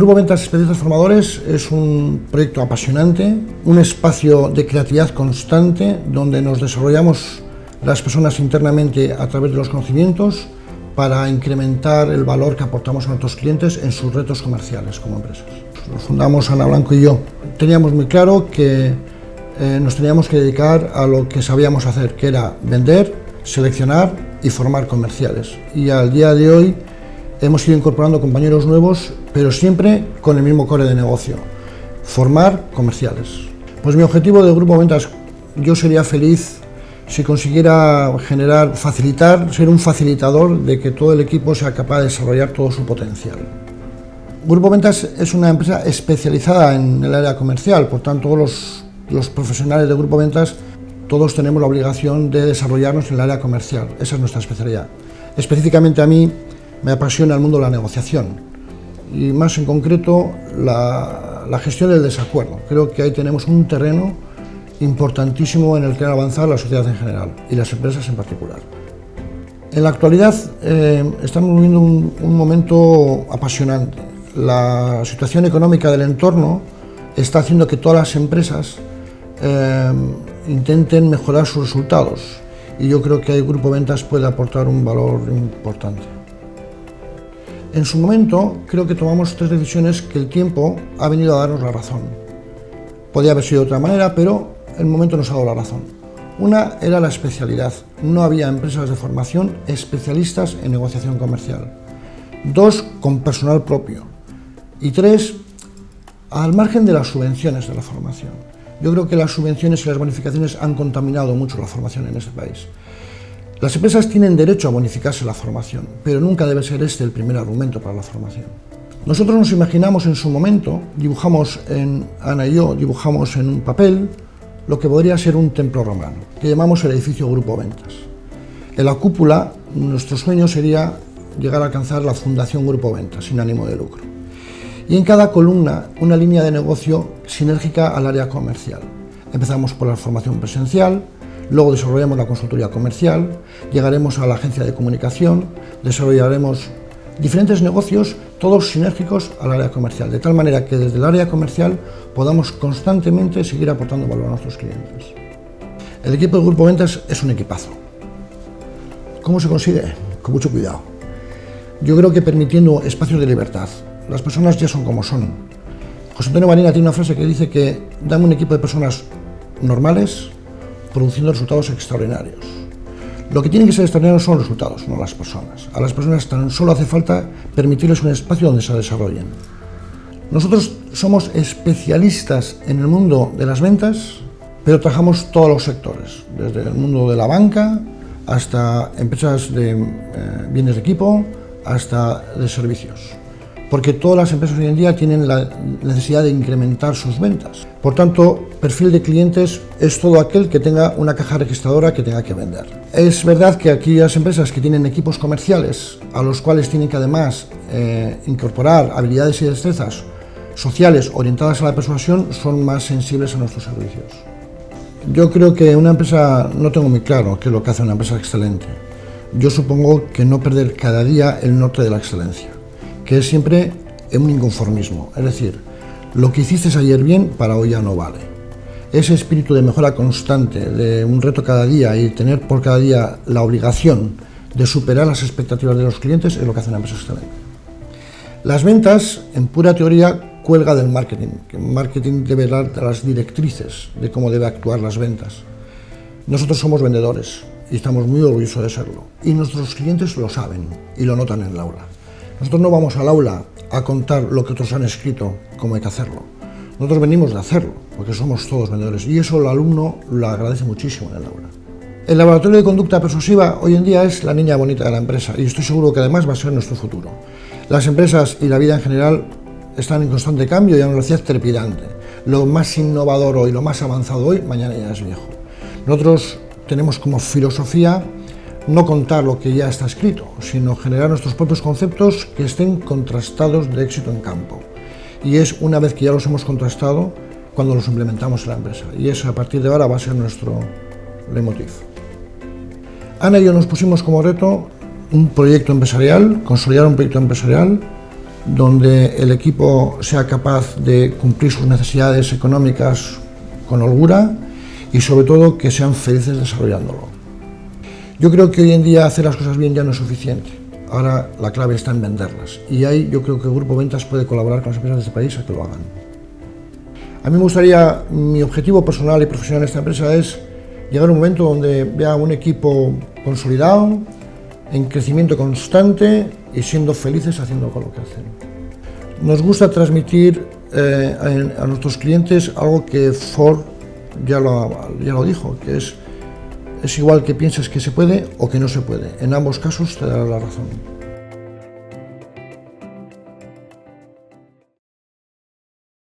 Grupo Ventas Especialistas Formadores es un proyecto apasionante, un espacio de creatividad constante donde nos desarrollamos las personas internamente a través de los conocimientos para incrementar el valor que aportamos a nuestros clientes en sus retos comerciales como empresas. Lo fundamos Ana Blanco y yo. Teníamos muy claro que nos teníamos que dedicar a lo que sabíamos hacer, que era vender, seleccionar y formar comerciales. Y al día de hoy hemos ido incorporando compañeros nuevos, pero siempre con el mismo core de negocio, formar comerciales. Pues mi objetivo del Grupo Ventas, yo sería feliz si consiguiera ser un facilitador de que todo el equipo sea capaz de desarrollar todo su potencial. Grupo Ventas es una empresa especializada en el área comercial, por tanto los profesionales del Grupo Ventas todos tenemos la obligación de desarrollarnos en el área comercial, esa es nuestra especialidad. Específicamente a mí me apasiona el mundo de la negociación y más en concreto la gestión del desacuerdo. Creo que ahí tenemos un terreno importantísimo en el que avanzar la sociedad en general y las empresas en particular. En la actualidad estamos viviendo un momento apasionante. La situación económica del entorno está haciendo que todas las empresas intenten mejorar sus resultados y yo creo que el Grupo Ventas puede aportar un valor importante. En su momento creo que tomamos 3 decisiones que el tiempo ha venido a darnos la razón. Podía haber sido de otra manera, pero el momento nos ha dado la razón. Una era la especialidad. No había empresas de formación especialistas en negociación comercial. 2, con personal propio. Y 3, al margen de las subvenciones de la formación. Yo creo que las subvenciones y las bonificaciones han contaminado mucho la formación en este país. Las empresas tienen derecho a bonificarse la formación, pero nunca debe ser este el primer argumento para la formación. Nosotros nos imaginamos en su momento, Ana y yo dibujamos en un papel lo que podría ser un templo romano, que llamamos el edificio Grupo Ventas. En la cúpula, nuestro sueño sería llegar a alcanzar la Fundación Grupo Ventas, sin ánimo de lucro. Y en cada columna, una línea de negocio sinérgica al área comercial. Empezamos por la formación presencial, luego desarrollamos la consultoría comercial, llegaremos a la agencia de comunicación, desarrollaremos diferentes negocios, todos sinérgicos al área comercial, de tal manera que desde el área comercial podamos constantemente seguir aportando valor a nuestros clientes. El equipo del Grupo Ventas es un equipazo. ¿Cómo se consigue? Con mucho cuidado. Yo creo que permitiendo espacios de libertad. Las personas ya son como son. José Antonio Marina tiene una frase que dice que dame un equipo de personas normales produciendo resultados extraordinarios. Lo que tienen que ser extraordinarios son los resultados, no las personas. A las personas tan solo hace falta permitirles un espacio donde se desarrollen. Nosotros somos especialistas en el mundo de las ventas, pero trabajamos todos los sectores, desde el mundo de la banca hasta empresas de bienes de equipo, hasta de servicios. Porque todas las empresas hoy en día tienen la necesidad de incrementar sus ventas. Por tanto, perfil de clientes es todo aquel que tenga una caja registradora que tenga que vender. Es verdad que aquellas empresas que tienen equipos comerciales, a los cuales tienen que además incorporar habilidades y destrezas sociales orientadas a la persuasión, son más sensibles a nuestros servicios. Yo creo que una empresa, no tengo muy claro qué es lo que hace una empresa excelente. Yo supongo que no perder cada día el norte de la excelencia, que es siempre un inconformismo, es decir, lo que hiciste ayer bien para hoy ya no vale. Ese espíritu de mejora constante, de un reto cada día y tener por cada día la obligación de superar las expectativas de los clientes es lo que hace una empresa excelente. Las ventas, en pura teoría, cuelga del marketing, que el marketing debe dar las directrices de cómo debe actuar las ventas. Nosotros somos vendedores y estamos muy orgullosos de serlo, y nuestros clientes lo saben y lo notan en el aula. Nosotros no vamos al aula a contar lo que otros han escrito, cómo hay que hacerlo. Nosotros venimos de hacerlo, porque somos todos vendedores, y eso el alumno lo agradece muchísimo en el aula. El laboratorio de conducta persuasiva hoy en día es la niña bonita de la empresa, y estoy seguro que además va a ser nuestro futuro. Las empresas y la vida en general están en constante cambio y a una velocidad trepidante. Lo más innovador hoy, lo más avanzado hoy, mañana ya es viejo. Nosotros tenemos como filosofía no contar lo que ya está escrito, sino generar nuestros propios conceptos que estén contrastados de éxito en campo. Y es una vez que ya los hemos contrastado cuando los implementamos en la empresa. Y eso a partir de ahora va a ser nuestro leitmotiv. Ana y yo nos pusimos como reto un proyecto empresarial, consolidar un proyecto empresarial donde el equipo sea capaz de cumplir sus necesidades económicas con holgura y sobre todo que sean felices desarrollándolo. Yo creo que hoy en día hacer las cosas bien ya no es suficiente. Ahora la clave está en venderlas y ahí yo creo que el Grupo Ventas puede colaborar con las empresas de este país a que lo hagan. A mí me gustaría, mi objetivo personal y profesional en esta empresa es llegar a un momento donde vea un equipo consolidado, en crecimiento constante y siendo felices haciendo con lo que hacen. Nos gusta transmitir a nuestros clientes algo que Ford ya lo dijo, que es igual que pienses que se puede o que no se puede. En ambos casos te dará la razón.